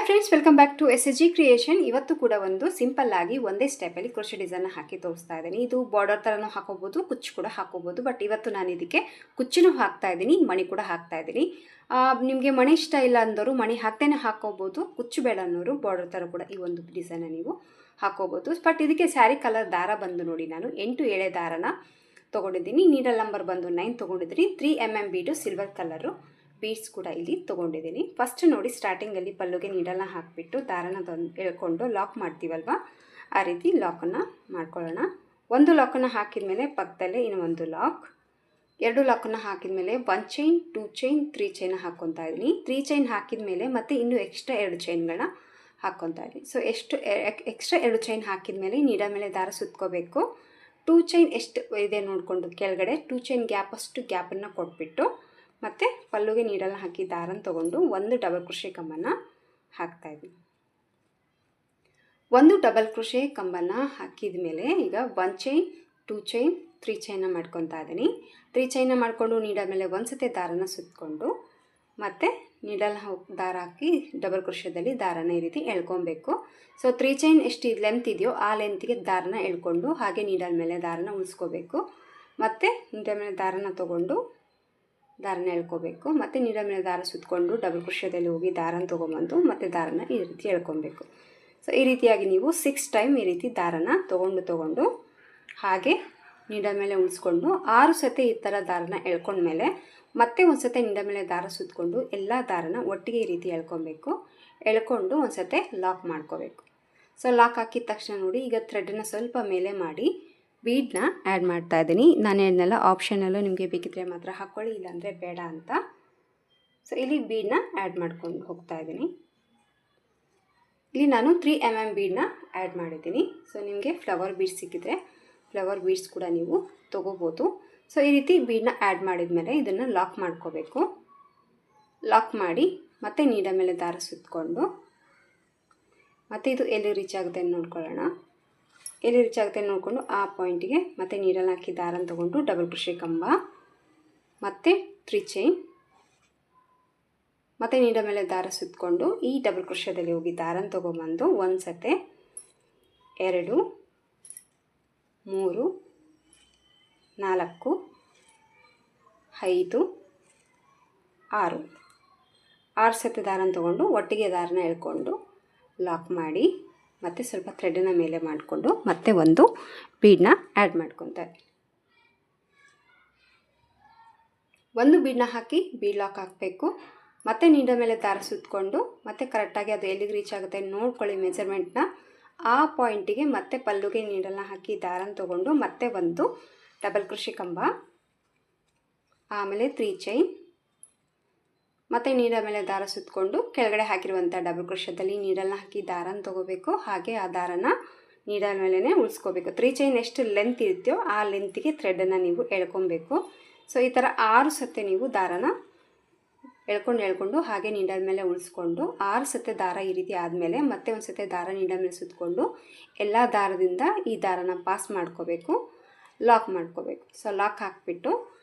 Friends, welcome back to SSG creation. ಇವತ್ತು ಕೂಡ ಒಂದು ಸಿಂಪಲ್ ಆಗಿ ಒಂದೇ ಸ್ಟೆಪ್ಪಲ್ಲಿ ಕ್ರೋಶೆ ಡಿಸೈನ್ ಹಾಕಿ ತೋರಿಸ್ತಾ ಇದ್ದೀನಿ. ಇದು ಬಾರ್ಡರ್ ಥರನೂ ಹಾಕೋಬೋದು, ಕುಚ್ಚು ಕೂಡ ಹಾಕೋಬೋದು. ಬಟ್ ಇವತ್ತು ನಾನು ಇದಕ್ಕೆ ಕುಚ್ಚು ಹಾಕ್ತಾ ಇದ್ದೀನಿ, ಮಣಿ ಕೂಡ ಹಾಕ್ತಾ ಇದ್ದೀನಿ. ನಿಮಗೆ ಮಣಿ ಇಷ್ಟ ಇಲ್ಲ ಅಂದವರು ಮಣಿ ಹಾಕ್ತೇನೆ ಹಾಕೋಬೋದು. ಕುಚ್ಚು ಬೇಡ ಅನ್ನೋರು ಬಾರ್ಡರ್ ಥರ ಕೂಡ ಈ ಒಂದು ಡಿಸೈನ ನೀವು ಹಾಕೋಬೋದು. ಬಟ್ ಇದಕ್ಕೆ ಸ್ಯಾರಿ ಕಲರ್ ದಾರ ಬಂದು ನೋಡಿ, ನಾನು 8 ಎಳೆ ದಾರನ ತೊಗೊಂಡಿದ್ದೀನಿ. ನೀಡಲ್ ನಂಬರ್ ಬಂದು 9 ತೊಗೊಂಡಿದ್ದೀನಿ. 3 mm ಬೀಡು ಸಿಲ್ವರ್ ಕಲರು ಬೀಡ್ಸ್ ಕೂಡ ಇಲ್ಲಿ ತೊಗೊಂಡಿದ್ದೀನಿ. ಫಸ್ಟ್ ನೋಡಿ, ಸ್ಟಾರ್ಟಿಂಗಲ್ಲಿ ಪಲ್ಲುಗೆ ನೀಡಲ್ನ ಹಾಕಿಬಿಟ್ಟು ದಾರನ ಎಳ್ಕೊಂಡು ಲಾಕ್ ಮಾಡ್ತೀವಲ್ವ, ಆ ರೀತಿ ಲಾಕನ್ನು ಮಾಡ್ಕೊಳ್ಳೋಣ. ಒಂದು ಲಾಕನ್ನು ಹಾಕಿದ ಮೇಲೆ ಪಕ್ಕದಲ್ಲೇ ಇನ್ನು ಒಂದು ಲಾಕ್, 2 ಲಾಕನ್ನು ಹಾಕಿದ ಮೇಲೆ 1 ಚೈನ್, 2 ಚೈನ್, 3 ಚೈನ್ ಹಾಕ್ಕೊತಾ ಇದ್ದೀನಿ. 3 ಚೈನ್ ಹಾಕಿದ ಮೇಲೆ ಮತ್ತೆ ಇನ್ನೂ ಎಕ್ಸ್ಟ್ರಾ 2 ಚೈನ್ಗಳನ್ನ ಹಾಕ್ಕೊತಾ ಇದ್ದೀನಿ. ಸೊ ಎಕ್ಸ್ಟ್ರಾ 2 ಚೈನ್ ಹಾಕಿದ ಮೇಲೆ ನೀಡಲ್ ಮೇಲೆ ದಾರ ಸುತ್ಕೋಬೇಕು. 2 ಚೈನ್ ಎಷ್ಟು ಇದೆ ನೋಡಿಕೊಂಡು ಕೆಳಗಡೆ 2 ಚೈನ್ ಅಷ್ಟು ಗ್ಯಾಪನ್ನು ಕೊಟ್ಬಿಟ್ಟು ಮತ್ತು ಪಲ್ಲುಗೆ ನೀಡಲ್ನ ಹಾಕಿ ದಾರನ ತೊಗೊಂಡು ಒಂದು ಡಬಲ್ ಕ್ರೋಶೆ ಕಂಬನ ಹಾಕ್ತಾಯಿದ್ದೀನಿ. ಒಂದು ಡಬಲ್ ಕ್ರೋಶೆ ಕಂಬನ ಹಾಕಿದ ಮೇಲೆ ಈಗ 1 ಚೈನ್, 2 ಚೈನ್, 3 ಚೈನ ಮಾಡ್ಕೊತಾ ಇದ್ದೀನಿ. 3 ಚೈನ ಮಾಡಿಕೊಂಡು ನೀಡಲ್ ಮೇಲೆ ಒಂದು ಸತಿ ದಾರನ ಸುತ್ತಕೊಂಡು ಮತ್ತು ನೀಡಲ್ ದಾರ ಹಾಕಿ ಡಬಲ್ ಕ್ರೋಶೆದಲ್ಲಿ ದಾರನ ಈ ರೀತಿ ಎಳ್ಕೊಬೇಕು. ಸೊ 3 ಚೈನ್ ಎಷ್ಟು ಲೆಂತ್ ಇದೆಯೋ ಆ ಲೆಂತ್ಗೆ ದಾರನ ಎಳ್ಕೊಂಡು ಹಾಗೆ ನೀಡಲ್ ಮೇಲೆ ದಾರನ ಉಳಿಸ್ಕೋಬೇಕು. ಮತ್ತು ನೀಡಲ್ ಮೇಲೆ ದಾರನ ತೊಗೊಂಡು ದಾರನ ಎಳ್ಕೋಬೇಕು. ಮತ್ತು ನೀಡಲ್ ಮೇಲೆ ದಾರ ಸುತ್ತಕೊಂಡು ಡಬಲ್ ಕ್ರೋಶೆದಲ್ಲಿ ಹೋಗಿ ದಾರನ ತೊಗೊಂಬಂದು ಮತ್ತು ದಾರನ ಈ ರೀತಿ ಎಳ್ಕೊಬೇಕು. ಸೊ ಈ ರೀತಿಯಾಗಿ ನೀವು 6 ಟೈಮ್ ಈ ರೀತಿ ದಾರನ ತೊಗೊಂಡು ಹಾಗೆ ನೀಡಲ್ ಮೇಲೆ ಉಳಿಸ್ಕೊಂಡು 6 ಸತಿ ಈ ಥರ ದಾರನ ಎಳ್ಕೊಂಡ್ಮೇಲೆ ಮತ್ತೆ ಒಂದು ಸತಿ ನೀಡಲ್ ಮೇಲೆ ದಾರ ಸುತ್ತಕೊಂಡು ಎಲ್ಲ ದಾರನ ಒಟ್ಟಿಗೆ ಈ ರೀತಿ ಎಳ್ಕೊಬೇಕು. ಎಳ್ಕೊಂಡು ಒಂದು ಸತಿ ಲಾಕ್ ಮಾಡ್ಕೋಬೇಕು. ಸೊ ಲಾಕ್ ಹಾಕಿದ ತಕ್ಷಣ ನೋಡಿ, ಈಗ ಥ್ರೆಡನ್ನು ಸ್ವಲ್ಪ ಮೇಲೆ ಮಾಡಿ ಬೀಡನ್ನ ಆ್ಯಡ್ ಮಾಡ್ತಾ ಇದ್ದೀನಿ. ನಾನು ಹೇಳಿದ್ನೆಲ್ಲ ಆಪ್ಷನಲ್ಲೂ ನಿಮಗೆ ಬೇಕಿದ್ರೆ ಮಾತ್ರ ಹಾಕ್ಕೊಳ್ಳಿ, ಇಲ್ಲಾಂದರೆ ಬೇಡ ಅಂತ. ಸೊ ಇಲ್ಲಿ ಬೀಡನ್ನ ಆ್ಯಡ್ ಮಾಡ್ಕೊಂಡು ಹೋಗ್ತಾ ಇದ್ದೀನಿ. ಇಲ್ಲಿ ನಾನು 3 mm ಬೀಡನ್ನ ಆ್ಯಡ್ ಮಾಡಿದ್ದೀನಿ. ಸೊ ನಿಮಗೆ ಫ್ಲವರ್ ಬೀಡ್ಸ್ ಸಿಕ್ಕಿದ್ರೆ ಫ್ಲವರ್ ಬೀಡ್ಸ್ ಕೂಡ ನೀವು ತೊಗೋಬೋದು. ಸೊ ಈ ರೀತಿ ಬೀಡನ್ನ ಆ್ಯಡ್ ಮಾಡಿದ ಮೇಲೆ ಇದನ್ನು ಲಾಕ್ ಮಾಡ್ಕೋಬೇಕು. ಲಾಕ್ ಮಾಡಿ ಮತ್ತೆ ನೀಡಲ್ ಮೇಲೆ ದಾರ ಸುತ್ತಕೊಂಡು ಮತ್ತು ಇದು ಎಲ್ಲಿ ರೀಚ್ ಆಗುತ್ತೆ ನೋಡ್ಕೊಳ್ಳೋಣ. ಎಲ್ಲಿ ರೀಚ್ ಆಗುತ್ತೆ ನೋಡಿಕೊಂಡು ಆ ಪಾಯಿಂಟಿಗೆ ಮತ್ತೆ ನೀಡಲ್ನ ಹಾಕಿ ದಾರನ ತೊಗೊಂಡು ಡಬಲ್ ಕ್ರೋಶೆ ಕಂಬ ಮತ್ತು 3 ಚೈನ್ ಮತ್ತು ನೀಡಲ್ ಮೇಲೆ ದಾರ ಸುತ್ತಕೊಂಡು ಈ ಡಬಲ್ ಕ್ರೋಶೆದಲ್ಲಿ ಹೋಗಿ ದಾರನ ತೊಗೊಂಬಂದು 1 ಸತಿ 2 3 4 5 6 ಸತಿ ದಾರನ ತೊಗೊಂಡು ಒಟ್ಟಿಗೆ ದಾರನ ಎಳ್ಕೊಂಡು ಲಾಕ್ ಮಾಡಿ ಮತ್ತು ಸ್ವಲ್ಪ ಥ್ರೆಡನ್ನು ಮೇಲೆ ಮಾಡಿಕೊಂಡು ಮತ್ತೆ ಒಂದು ಬೀಡನ್ನ ಆ್ಯಡ್ ಮಾಡ್ಕೊತಾ ಇದ್ದೀನಿ. ಒಂದು ಬೀಡನ್ನ ಹಾಕಿ ಬೀಡ್ ಲಾಕ್ ಹಾಕಬೇಕು. ಮತ್ತು ನೀಡಲ್ ಮೇಲೆ ದಾರ ಸುತ್ತಕೊಂಡು ಮತ್ತು ಕರೆಕ್ಟಾಗಿ ಅದು ಎಲ್ಲಿಗೆ ರೀಚ್ ಆಗುತ್ತೆ ನೋಡ್ಕೊಳ್ಳಿ ಮೆಜರ್ಮೆಂಟ್ನ. ಆ ಪಾಯಿಂಟಿಗೆ ಮತ್ತೆ ಪಲ್ಲುಗೆ ನೀಡಲ್ನ ಹಾಕಿ ದಾರನ ತೊಗೊಂಡು ಮತ್ತೆ ಒಂದು ಡಬಲ್ ಕ್ರೋಶೆ ಕಂಬ, ಆಮೇಲೆ 3 ಚೈನ್ ಮತ್ತು ನೀಡಲ್ ಮೇಲೆ ದಾರ ಸುತ್ತಕೊಂಡು ಕೆಳಗಡೆ ಹಾಕಿರುವಂಥ ಡಬಲ್ ಕ್ರೋಶೆದಲ್ಲಿ ನೀಡಲ್ನ ಹಾಕಿ ದಾರನ ತೊಗೋಬೇಕು. ಹಾಗೆ ಆ ದಾರನ ನೀಡಲ್ ಮೇಲೇ ಉಳಿಸ್ಕೋಬೇಕು. 3 ಚೈನ್ ಎಷ್ಟು ಲೆಂತ್ ಇರುತ್ತೆಯೋ ಆ ಲೆಂತಿಗೆ ಥ್ರೆಡನ್ನು ನೀವು ಎಳ್ಕೊಬೇಕು. ಸೊ ಈ ಥರ 6 ಸತಿ ನೀವು ದಾರನ ಎಳ್ಕೊಂಡು ಹಾಗೆ ನೀಡಲ್ ಮೇಲೆ ಉಳಿಸ್ಕೊಂಡು 6 ಸತಿ ದಾರ ಈ ರೀತಿ ಆದಮೇಲೆ ಮತ್ತೆ ಒಂದು ಸತಿ ದಾರ ನೀಡಲ್ ಮೇಲೆ ಸುತ್ತಕೊಂಡು ಎಲ್ಲ ದಾರದಿಂದ ಈ ದಾರನ ಪಾಸ್ ಮಾಡ್ಕೋಬೇಕು, ಲಾಕ್ ಮಾಡ್ಕೋಬೇಕು. ಸೊ ಲಾಕ್ ಹಾಕಿಬಿಟ್ಟು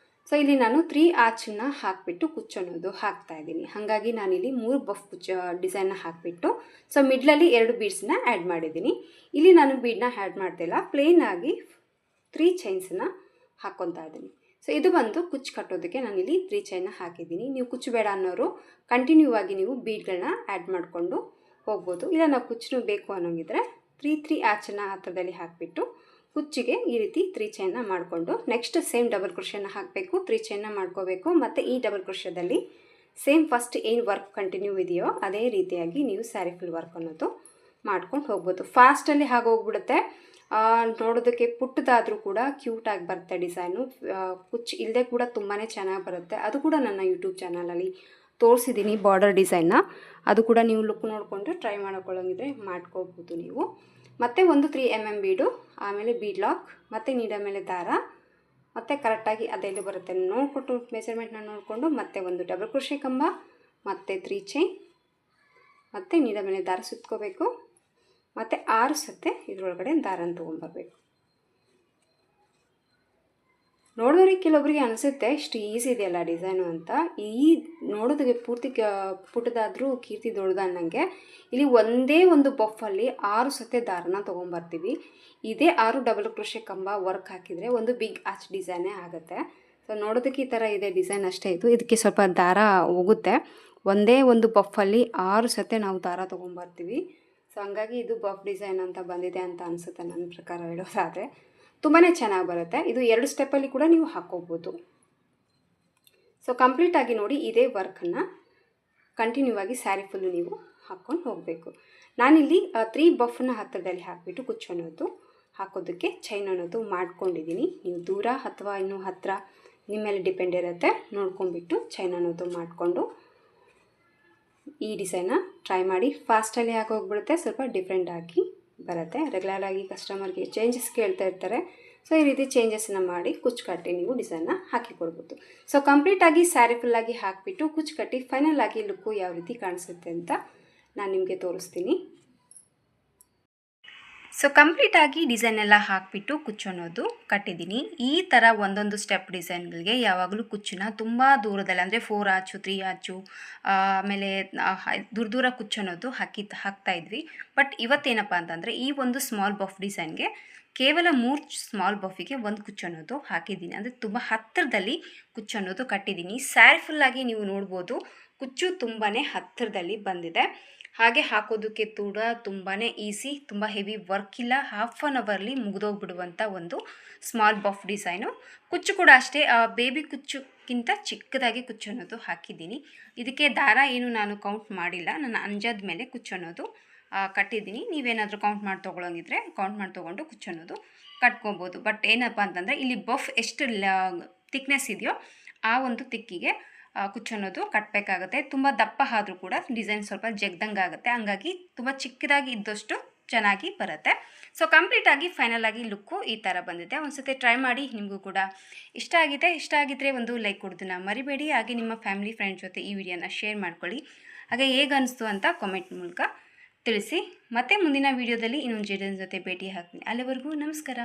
ಸೊ ಇಲ್ಲಿ ನಾನು 3 ಆರ್ಚನ್ನ ಹಾಕಿಬಿಟ್ಟು ಕುಚ್ಚು ಅನ್ನೋದು ಹಾಕ್ತಾಯಿದ್ದೀನಿ. ಹಾಗಾಗಿ ನಾನಿಲ್ಲಿ 3 ಬಫ್ ಕುಚ್ಚು ಡಿಸೈನ್ನ ಹಾಕಿಬಿಟ್ಟು ಸೊ ಮಿಡ್ಲಲ್ಲಿ 2 ಬೀಡ್ಸನ್ನ ಆ್ಯಡ್ ಮಾಡಿದ್ದೀನಿ. ಇಲ್ಲಿ ನಾನು ಬೀಡನ್ನ ಆ್ಯಡ್ ಮಾಡ್ತಿಲ್ಲ, ಪ್ಲೇನಾಗಿ 3 ಚೈನ್ಸನ್ನು ಹಾಕ್ಕೊತಾ ಇದ್ದೀನಿ. ಸೊ ಇದು ಬಂದು ಕುಚ್ಚು ಕಟ್ಟೋದಕ್ಕೆ ನಾನಿಲ್ಲಿ 3 ಚೈನ್ನ ಹಾಕಿದ್ದೀನಿ. ನೀವು ಕುಚ್ಚು ಬೇಡ ಅನ್ನೋರು ಕಂಟಿನ್ಯೂ ಆಗಿ ನೀವು ಬೀಡ್ಗಳನ್ನ ಆ್ಯಡ್ ಮಾಡಿಕೊಂಡು ಹೋಗ್ಬೋದು. ಇಲ್ಲ ನಾವು ಕುಚ್ಚು ಬೇಕು ಅನ್ನೋಂಗಿದ್ರೆ 3 ಆರ್ಚನ್ನ ಹತ್ರದಲ್ಲಿ ಹಾಕಿಬಿಟ್ಟು ಕುಚ್ಚಿಗೆ ಈ ರೀತಿ 3 ಚೈನ್ನ ಮಾಡಿಕೊಂಡು ನೆಕ್ಸ್ಟ್ ಸೇಮ್ ಡಬಲ್ ಕ್ರೋಶೆನ ಹಾಕಬೇಕು, 3 ಚೈನ್ನ ಮಾಡ್ಕೋಬೇಕು. ಮತ್ತು ಈ ಡಬಲ್ ಕ್ರೋಶೆದಲ್ಲಿ ಸೇಮ್ ಫಸ್ಟ್ ಏನು ವರ್ಕ್ ಕಂಟಿನ್ಯೂ ಇದೆಯೋ ಅದೇ ರೀತಿಯಾಗಿ ನೀವು ಸ್ಯಾರಿ ಫುಲ್ ವರ್ಕ್ ಅನ್ನೋದು ಮಾಡ್ಕೊಂಡು ಹೋಗ್ಬೋದು. ಫಾಸ್ಟಲ್ಲಿ ಹೋಗ್ಬಿಡುತ್ತೆ. ನೋಡೋದಕ್ಕೆ ಪುಟ್ಟದಾದರೂ ಕೂಡ ಕ್ಯೂಟಾಗಿ ಬರುತ್ತೆ ಡಿಸೈನು. ಕುಚ್ಚು ಇಲ್ಲದೆ ಕೂಡ ತುಂಬಾ ಚೆನ್ನಾಗಿ ಬರುತ್ತೆ. ಅದು ಕೂಡ ನನ್ನ ಯೂಟ್ಯೂಬ್ ಚಾನಲಲ್ಲಿ ತೋರಿಸಿದ್ದೀನಿ ಬಾರ್ಡರ್ ಡಿಸೈನ್ನ. ಅದು ಕೂಡ ನೀವು ಲುಕ್ ನೋಡಿಕೊಂಡು ಟ್ರೈ ಮಾಡ್ಕೊಳ್ಳೋಂಗಿದ್ರೆ ಮಾಡ್ಕೋಬೋದು ನೀವು. ಮತ್ತು ಒಂದು 3 mm ಬೀಡು, ಆಮೇಲೆ ಬೀಡ್ ಲಾಕ್ ಮತ್ತು ನೀಡಲ್ ಮೇಲೆ ದಾರ ಮತ್ತು ಕರೆಕ್ಟಾಗಿ ಅದೆಲ್ಲಿ ಬರುತ್ತೆ ನೋಡಿಕೊಟ್ಟು ಮೆಜರ್ಮೆಂಟ್ನ ನೋಡಿಕೊಂಡು ಮತ್ತೆ ಒಂದು ಡಬಲ್ ಕ್ರೋಶೆ ಕಂಬ ಮತ್ತು 3 ಚೈನ್ ಮತ್ತು ನೀಡಲ್ ಮೇಲೆ ದಾರ ಸುತ್ಕೋಬೇಕು. ಮತ್ತು 6 ಸತಿ ಇದರೊಳಗಡೆ ದಾರನ ತೊಗೊಂಡ್ಬರ್ಬೇಕು. ನೋಡೋರಿಗೆ ಕೆಲವೊಬ್ಬರಿಗೆ ಅನಿಸುತ್ತೆ ಇಷ್ಟು ಈಸಿ ಇದೆಯಲ್ಲ ಡಿಸೈನು ಅಂತ. ಈ ನೋಡೋದಕ್ಕೆ ಪೂರ್ತಿ ಪುಟ್ಟದಾದರೂ ಕೀರ್ತಿ ದೊಡ್ಡದು ಅನ್ನಂಗೆ ಇಲ್ಲಿ ಒಂದೇ ಒಂದು ಬಫಲ್ಲಿ 6 ಸತಿ ದಾರನ ತೊಗೊಂಬರ್ತೀವಿ. ಇದೇ 6 ಡಬಲ್ ಕ್ರೋಶೆ ಕಂಬ ವರ್ಕ್ ಹಾಕಿದರೆ ಒಂದು ಬಿಗ್ ಆರ್ಚ್ ಡಿಸೈನೇ ಆಗುತ್ತೆ. ಸೊ ನೋಡೋದಕ್ಕೆ ಈ ಥರ ಇದೆ ಡಿಸೈನ್ ಅಷ್ಟೇ. ಇದಕ್ಕೆ ಸ್ವಲ್ಪ ದಾರ ಹೋಗುತ್ತೆ. ಒಂದೇ ಒಂದು ಬಫಲ್ಲಿ 6 ಸತಿ ನಾವು ದಾರ ತೊಗೊಂಬರ್ತೀವಿ. ಸೊ ಹಂಗಾಗಿ ಇದು ಬಫ್ ಡಿಸೈನ್ ಅಂತ ಬಂದಿದೆ ಅಂತ ಅನಿಸುತ್ತೆ ನನ್ನ ಪ್ರಕಾರ ಹೇಳೋದಾದರೆ. ತುಂಬಾ ಚೆನ್ನಾಗಿ ಬರುತ್ತೆ. ಇದು 2 ಸ್ಟೆಪ್ಪಲ್ಲಿ ಕೂಡ ನೀವು ಹಾಕ್ಕೋಬೋದು. ಸೊ ಕಂಪ್ಲೀಟಾಗಿ ನೋಡಿ ಇದೇ ವರ್ಕನ್ನು ಕಂಟಿನ್ಯೂ ಆಗಿ ಸ್ಯಾರಿ ಫುಲ್ಲು ನೀವು ಹಾಕ್ಕೊಂಡು ಹೋಗಬೇಕು. ನಾನಿಲ್ಲಿ 3 ಬಫ್ನ ಹತ್ತಿರದಲ್ಲಿ ಹಾಕಿಬಿಟ್ಟು ಕುಚ್ಚು ಅನ್ನೋದು ಹಾಕೋದಕ್ಕೆ ಚೈನ್ ಅನ್ನೋದು ಮಾಡ್ಕೊಂಡಿದ್ದೀನಿ. ನೀವು ದೂರ ಅಥವಾ ಇನ್ನೂ ಹತ್ತಿರ ನಿಮ್ಮ ಮೇಲೆ ಡಿಪೆಂಡ್ ಇರುತ್ತೆ. ನೋಡ್ಕೊಂಡ್ಬಿಟ್ಟು ಚೈನ್ ಅನ್ನೋದು ಮಾಡಿಕೊಂಡು ಈ ಡಿಸೈನ್ನ ಟ್ರೈ ಮಾಡಿ. ಫಾಸ್ಟಲ್ಲಿ ಹಾಕೋಗ್ಬಿಡುತ್ತೆ, ಸ್ವಲ್ಪ ಡಿಫ್ರೆಂಟಾಗಿ ಬರುತ್ತೆ. ರೆಗ್ಯುಲರಾಗಿ ಕಸ್ಟಮರ್ಗೆ ಚೇಂಜಸ್ ಕೇಳ್ತಾ ಇರ್ತಾರೆ. ಸೊ ಈ ರೀತಿ ಚೇಂಜಸ್ನ ಮಾಡಿ ಕುಚ್ಚು ಕಟ್ಟಿ ನೀವು ಡಿಸೈನ್ನ ಹಾಕಿ ಕೊಡ್ಬೋದು. ಸೊ ಕಂಪ್ಲೀಟಾಗಿ ಸ್ಯಾರಿ ಫುಲ್ಲಾಗಿ ಹಾಕಿಬಿಟ್ಟು ಕುಚ್ಚು ಕಟ್ಟಿ ಫೈನಲ್ ಆಗಿ ಲುಕ್ಕು ಯಾವ ರೀತಿ ಕಾಣಿಸುತ್ತೆ ಅಂತ ನಾನು ನಿಮಗೆ ತೋರಿಸ್ತೀನಿ. ಸೊ ಕಂಪ್ಲೀಟಾಗಿ ಡಿಸೈನ್ ಎಲ್ಲ ಹಾಕಿಬಿಟ್ಟು ಕುಚ್ಚು ಅನ್ನೋದು ಕಟ್ಟಿದ್ದೀನಿ. ಈ ಥರ ಒಂದೊಂದು ಸ್ಟೆಪ್ ಡಿಸೈನ್ಗಳಿಗೆ ಯಾವಾಗಲೂ ಕುಚ್ಚನ್ನ ತುಂಬ ದೂರದಲ್ಲಿ ಅಂದರೆ 4 ಆಚು 3 ಆಚು ಆಮೇಲೆ ದೂರ ಕುಚ್ಚು ಅನ್ನೋದು ಹಾಕ್ತಾಯಿದ್ವಿ. ಬಟ್ ಇವತ್ತೇನಪ್ಪ ಅಂತಂದರೆ ಈ ಒಂದು ಸ್ಮಾಲ್ ಬಫ್ ಡಿಸೈನ್ಗೆ ಕೇವಲ 3 ಸ್ಮಾಲ್ ಬಫಿಗೆ ಒಂದು ಕುಚ್ಚು ಅನ್ನೋದು ಹಾಕಿದ್ದೀನಿ. ಅಂದರೆ ತುಂಬ ಹತ್ತಿರದಲ್ಲಿ ಕುಚ್ಚು ಅನ್ನೋದು ಕಟ್ಟಿದ್ದೀನಿ. ಸ್ಯಾರಿ ಫುಲ್ಲಾಗಿ ನೀವು ನೋಡ್ಬೋದು ಕುಚ್ಚು ತುಂಬಾ ಹತ್ತಿರದಲ್ಲಿ ಬಂದಿದೆ. ಹಾಗೆ ಹಾಕೋದಕ್ಕೆ ಕೂಡ ತುಂಬಾ ಈಸಿ, ತುಂಬ ಹೆವಿ ವರ್ಕ್ ಇಲ್ಲ. ಹಾಫ್ ಆನ್ ಅವರ್ಲಿ ಮುಗಿದೋಗ್ಬಿಡುವಂಥ ಒಂದು ಸ್ಮಾಲ್ ಬಫ್ ಡಿಸೈನು. ಕುಚ್ಚು ಕೂಡ ಅಷ್ಟೇ ಬೇಬಿ ಕುಚ್ಚುಕ್ಕಿಂತ ಚಿಕ್ಕದಾಗಿ ಕುಚ್ಚು ಅನ್ನೋದು ಹಾಕಿದ್ದೀನಿ. ಇದಕ್ಕೆ ದಾರ ಏನು ನಾನು ಕೌಂಟ್ ಮಾಡಿಲ್ಲ, ನನ್ನ ಅಂಜದ ಮೇಲೆ ಕುಚ್ಚು ಅನ್ನೋದು ಕಟ್ಟಿದ್ದೀನಿ. ನೀವೇನಾದರೂ ಕೌಂಟ್ ಮಾಡಿ ತೊಗೊಳಂಗಿದ್ರೆ ಕೌಂಟ್ ಮಾಡಿ ತೊಗೊಂಡು ಕುಚ್ಚು ಅನ್ನೋದು ಕಟ್ಕೊಬೋದು. ಬಟ್ ಏನಪ್ಪ ಅಂತಂದರೆ ಇಲ್ಲಿ ಬಫ್ ಎಷ್ಟು ತಿಕ್ನೆಸ್ ಇದೆಯೋ ಆ ಒಂದು ತಿಕ್ಕಿಗೆ ಕುಚ್ಚು ಅನ್ನೋದು ಕಟ್ಟಬೇಕಾಗುತ್ತೆ. ತುಂಬ ದಪ್ಪ ಆದರೂ ಕೂಡ ಡಿಸೈನ್ ಸ್ವಲ್ಪ ಜಗ್ದಂಗೆ ಆಗುತ್ತೆ. ಹಂಗಾಗಿ ತುಂಬ ಚಿಕ್ಕದಾಗಿ ಇದ್ದಷ್ಟು ಚೆನ್ನಾಗಿ ಬರುತ್ತೆ. ಸೊ ಕಂಪ್ಲೀಟಾಗಿ ಫೈನಲ್ ಆಗಿ ಲುಕ್ಕು ಈ ಥರ ಬಂದಿದೆ. ಒಂದು ಸತಿ ಟ್ರೈ ಮಾಡಿ, ನಿಮಗೂ ಕೂಡ ಇಷ್ಟ ಆಗಿದ್ದರೆ ಒಂದು ಲೈಕ್ ಕೊಡೋದನ್ನ ಮರಿಬೇಡಿ. ಹಾಗೆ ನಿಮ್ಮ ಫ್ಯಾಮಿಲಿ ಫ್ರೆಂಡ್ಸ್ ಜೊತೆ ಈ ವಿಡಿಯೋನ ಶೇರ್ ಮಾಡ್ಕೊಳ್ಳಿ. ಹಾಗೆ ಹೇಗೆ ಅನಿಸ್ತು ಅಂತ ಕಾಮೆಂಟ್ ಮೂಲಕ ತಿಳಿಸಿ. ಮತ್ತೆ ಮುಂದಿನ ವಿಡಿಯೋದಲ್ಲಿ ಇನ್ನೊಂದು ಡಿಸೈನ್ ಜೊತೆ ಭೇಟಿ ಆಗ್ತೀನಿ. ಅಲ್ಲಿವರೆಗೂ ನಮಸ್ಕಾರ.